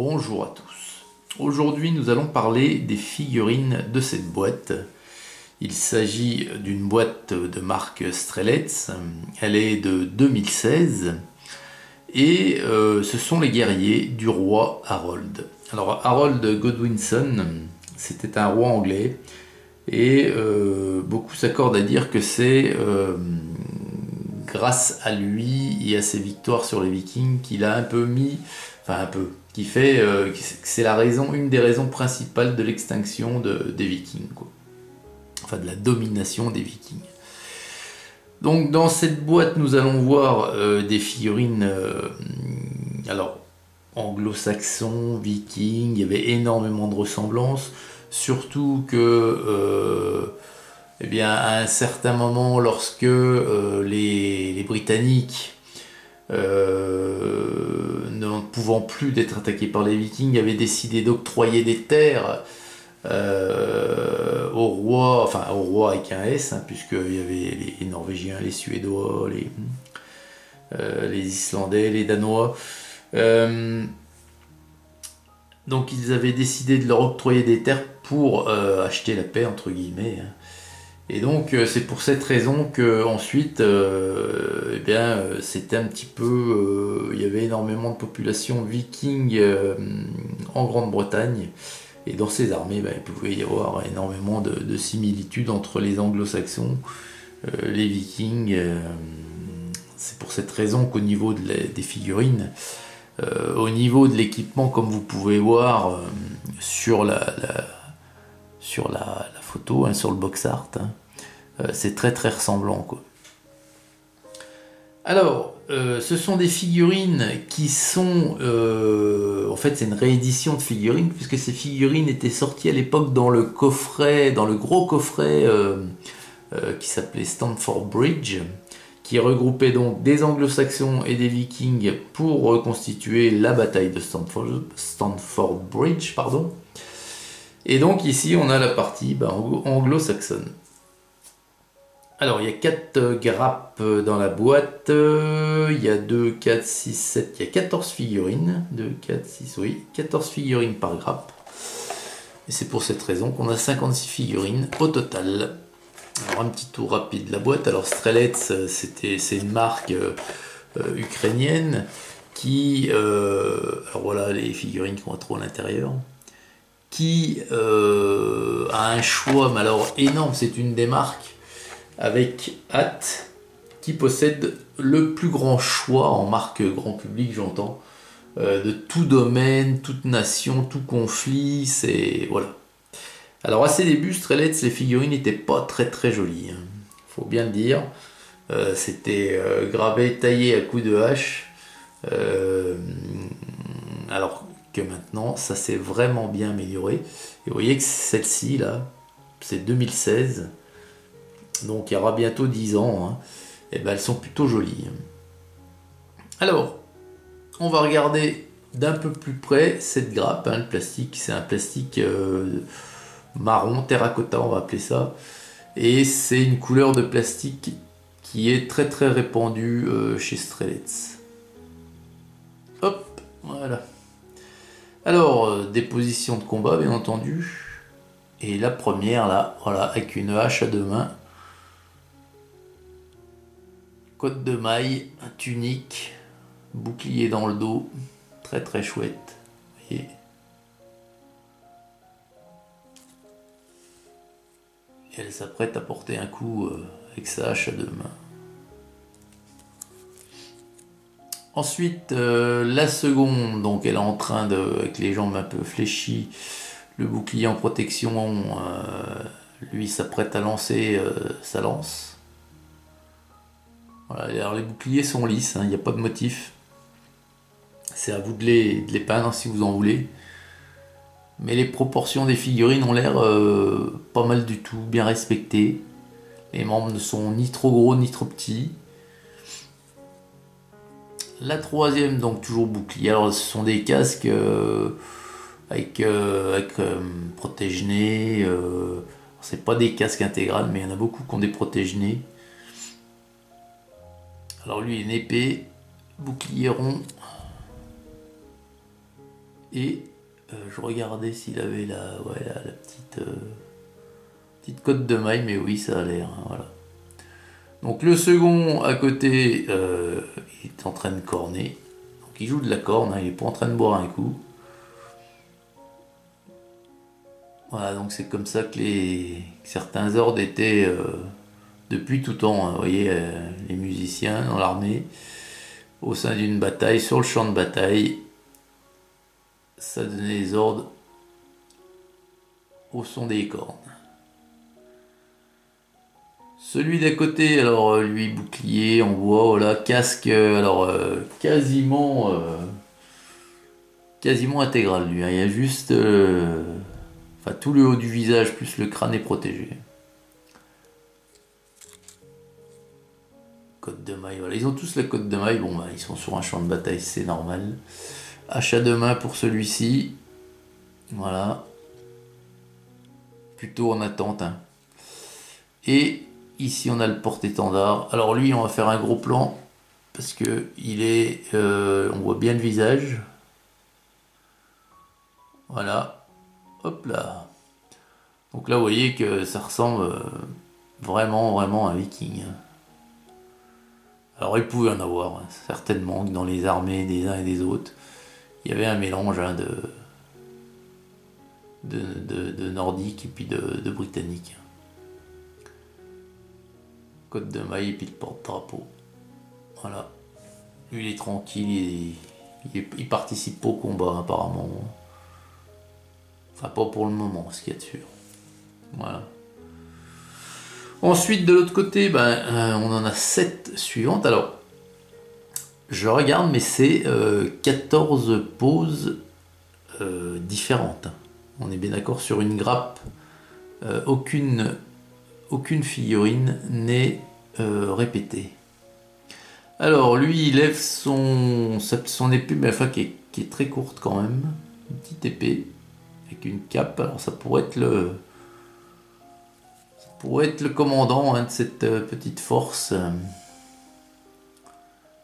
Bonjour à tous. Aujourd'hui nous allons parler des figurines de cette boîte. Il s'agit d'une boîte de marque Strelets. Elle est de 2016 et ce sont les guerriers du roi Harold. Alors Harold Godwinson, c'était un roi anglais et beaucoup s'accordent à dire que c'est grâce à lui et à ses victoires sur les Vikings qu'il a un peu mis, enfin un peu, qui fait que c'est la raison, une des raisons principales de l'extinction des Vikings, quoi. Enfin de la domination des Vikings. Donc dans cette boîte nous allons voir des figurines, alors anglo-saxons, vikings, il y avait énormément de ressemblances, surtout que eh bien, à un certain moment, lorsque les Britanniques, ne pouvant plus d'être attaqués par les Vikings, avaient décidé d'octroyer des terres au roi, enfin au roi avec un S, hein, puisqu'il y avait les Norvégiens, les Suédois, les Islandais, les Danois. Donc ils avaient décidé de leur octroyer des terres pour acheter la paix, entre guillemets, hein. Et donc c'est pour cette raison que ensuite eh bien c'était un petit peu il y avait énormément de population viking en Grande-Bretagne, et dans ces armées il pouvait y avoir énormément de similitudes entre les anglo-saxons, les vikings. C'est pour cette raison qu'au niveau des figurines, au niveau de l'équipement, comme vous pouvez voir sur la photo, hein, sur le box art, hein, c'est très ressemblant, quoi. Alors ce sont des figurines qui sont en fait c'est une réédition de figurines, puisque ces figurines étaient sorties à l'époque dans le coffret, dans le gros coffret qui s'appelait Stamford Bridge, qui regroupait donc des anglo-saxons et des vikings pour reconstituer la bataille de Stamford Bridge, pardon. Et donc ici on a la partie anglo-saxonne. Alors il y a 4 grappes dans la boîte, il y a 2, 4, 6, 7, il y a 14 figurines, 2, 4, 6, oui, 14 figurines par grappe. Et c'est pour cette raison qu'on a 56 figurines au total. Alors un petit tour rapide de la boîte. Alors Strelets, c'est une marque ukrainienne qui, alors voilà les figurines qu'on trouve à l'intérieur, qui a un choix, mais alors énorme. C'est une des marques avec hâte qui possède le plus grand choix en marque grand public, j'entends, de tout domaine, toute nation, tout conflit. C'est voilà. Alors à ses débuts, Strelets, les figurines n'étaient pas très jolies, hein. Faut bien le dire. C'était gravé, taillé à coups de hache. Alors que maintenant, ça s'est vraiment bien amélioré. Et vous voyez que celle-ci, là, c'est 2016. Donc il y aura bientôt 10 ans, hein. Et ben elles sont plutôt jolies. Alors, on va regarder d'un peu plus près cette grappe, hein, le plastique. C'est un plastique marron, terracotta, on va appeler ça. Et c'est une couleur de plastique qui est très répandue chez Strelets. Hop, voilà. Alors, des positions de combat, bien entendu. Et la première, là, voilà, avec une hache à 2 mains. Côte de maille, tunique, bouclier dans le dos, très chouette. Vous voyez. Et elle s'apprête à porter un coup avec sa hache à 2 mains. Ensuite, la seconde, donc elle est en train de, avec les jambes un peu fléchies, le bouclier en protection, lui s'apprête à lancer sa lance. Voilà, alors les boucliers sont lisses, hein, il n'y a pas de motif. C'est à vous de les peindre si vous en voulez. Mais les proportions des figurines ont l'air pas mal du tout, bien respectées. Les membres ne sont ni trop gros ni trop petits. La troisième, donc toujours bouclier. Alors ce sont des casques avec protège-nez. C'est pas des casques intégrales, mais il y en a beaucoup qui ont des protège-nez. Alors lui, une épée, bouclier rond. Et je regardais s'il avait la petite cotte de maille, mais oui, ça a l'air, hein, voilà. Donc le second à côté, il est en train de corner. Donc il joue de la corne, hein, il est pas en train de boire un coup. Voilà, donc c'est comme ça que certains ordres étaient depuis tout temps, hein, vous voyez, les musiciens dans l'armée, au sein d'une bataille, sur le champ de bataille, ça donnait les ordres au son des cornes. Celui d'à côté, alors lui bouclier en bois, voilà, casque, quasiment intégral lui, hein. Il y a juste, enfin tout le haut du visage plus le crâne est protégé. Côte de maille, voilà, ils ont tous la côte de maille, bon bah ils sont sur un champ de bataille, c'est normal. Hache à deux mains pour celui-ci, voilà, plutôt en attente, hein. Et ici on a le porte-étendard. Alors lui on va faire un gros plan parce que on voit bien le visage. Voilà, hop là. Donc là vous voyez que ça ressemble vraiment à un viking. Alors il pouvait en avoir, hein, certainement que dans les armées des uns et des autres, il y avait un mélange, hein, de nordique et puis de britannique. Côte de maille et puis le porte-drapeau. Voilà. Lui il est tranquille, il participe pas au combat apparemment. Enfin pas pour le moment, ce qu'il y a de sûr. Voilà. Ensuite de l'autre côté, on en a 7 suivantes. Alors, je regarde, mais c'est 14 poses différentes. On est bien d'accord sur une grappe. Aucune figurine n'est répétée. Alors lui il lève son épée, mais enfin qui est très courte quand même. Une petite épée avec une cape. Alors ça pourrait être le commandant, hein, de cette petite force.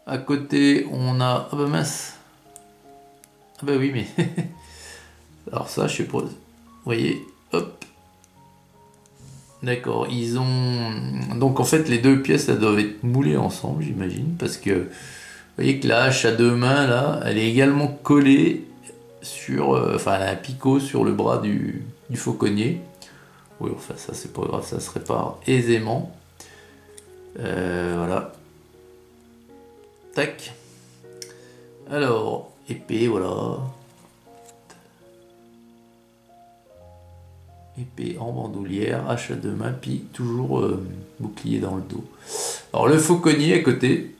À côté on a... Ah bah mince. Ah bah oui mais... Alors ça je sais pas. Vous voyez, hop. D'accord, ils ont... Donc en fait les deux pièces elles doivent être moulées ensemble j'imagine, parce que vous voyez que la hache à deux mains là, elle est également collée sur... Enfin elle a un picot sur le bras du fauconnier. Oui enfin ça c'est pas grave, ça se répare aisément. Voilà. Tac. Alors, épée, voilà. Épée en bandoulière, hache à deux mains, puis toujours bouclier dans le dos. Alors le fauconnier à côté.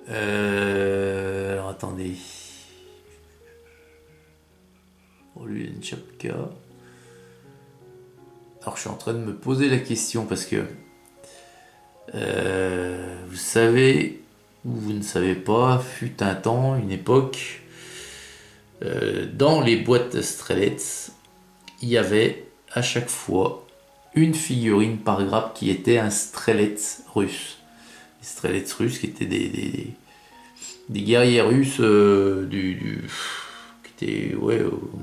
Alors attendez. Oh, lui il a une chapka. Alors je suis en train de me poser la question parce que vous savez ou vous ne savez pas, fut un temps, une époque, dans les boîtes Strelets, il y avait à chaque fois une figurine par grappe qui était un Strelets russe. Les Strelets russes qui étaient des guerriers russes qui étaient au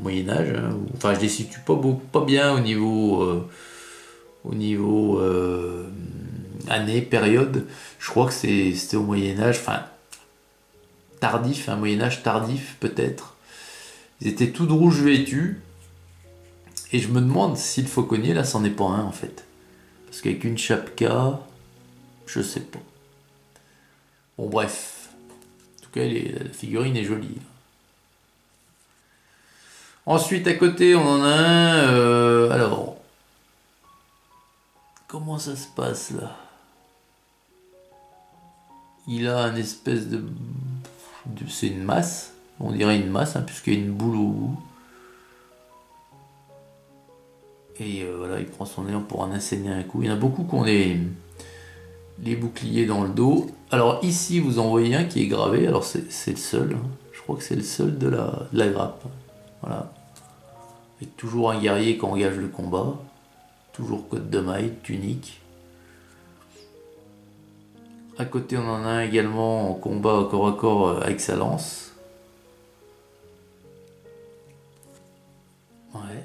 Moyen-Âge. Hein. Enfin, je les situe pas bien au niveau année, période. Je crois que c'était au Moyen-Âge, enfin tardif, un Moyen-Âge tardif peut-être. Ils étaient tout de rouge vêtus. Et je me demande si le fauconnier là c'en est pas un en fait. Parce qu'avec une chapka, je sais pas. Bon bref. En tout cas la figurine est jolie. Ensuite à côté on en a un. Alors. Comment ça se passe là? Il a un espèce de... C'est une masse. On dirait une masse, hein, puisqu'il y a une boule au bout. Et voilà, il prend son élan pour en asséner un coup. Il y en a beaucoup qui ont les boucliers dans le dos. Alors ici, vous en voyez un qui est gravé. Alors c'est le seul. Hein. Je crois que c'est le seul de la grappe. Voilà. Avec toujours un guerrier qui engage le combat. Toujours côte de maille, tunique. À côté, on en a un également en combat corps à corps avec sa lance. Ouais.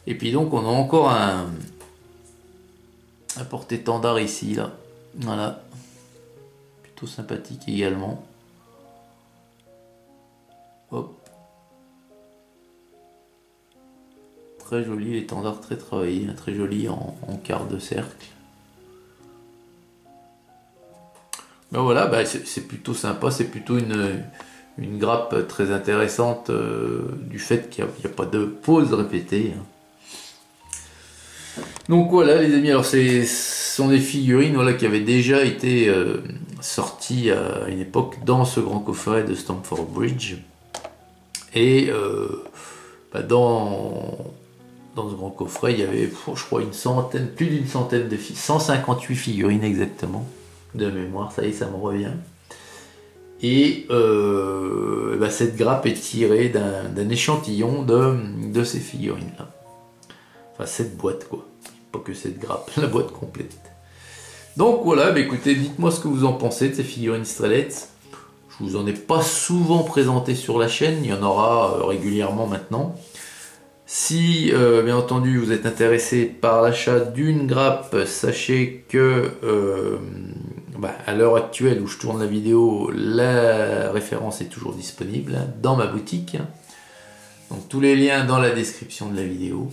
Et puis donc, on a encore un porte-étendard ici, là. Voilà. Plutôt sympathique également. Hop. Très joli, l'étendard très travaillé, très joli en quart de cercle. Ben voilà, ben c'est plutôt sympa, c'est plutôt une grappe très intéressante du fait qu'il n'y a pas de pause répétée. Donc voilà les amis, alors ce sont des figurines voilà, qui avaient déjà été sorties à une époque dans ce grand coffret de Stamford Bridge. Et ben dans ce grand coffret, il y avait, je crois, plus d'une centaine de 158 figurines exactement, de mémoire, ça y est, ça me revient. Et bah cette grappe est tirée d'un échantillon de ces figurines-là. Enfin, cette boîte, quoi. Pas que cette grappe, la boîte complète. Donc voilà, bah écoutez, dites-moi ce que vous en pensez de ces figurines Strelets. Je vous en ai pas souvent présenté sur la chaîne, il y en aura régulièrement maintenant. Si, bien entendu, vous êtes intéressé par l'achat d'une grappe, sachez que à l'heure actuelle où je tourne la vidéo, la référence est toujours disponible dans ma boutique. Donc tous les liens dans la description de la vidéo.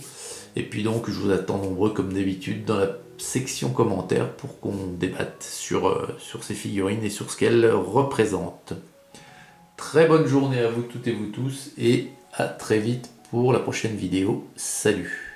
Et puis donc je vous attends nombreux comme d'habitude dans la section commentaires pour qu'on débatte sur ces figurines et sur ce qu'elles représentent. Très bonne journée à vous toutes et vous tous et à très vite pour la prochaine vidéo. Salut!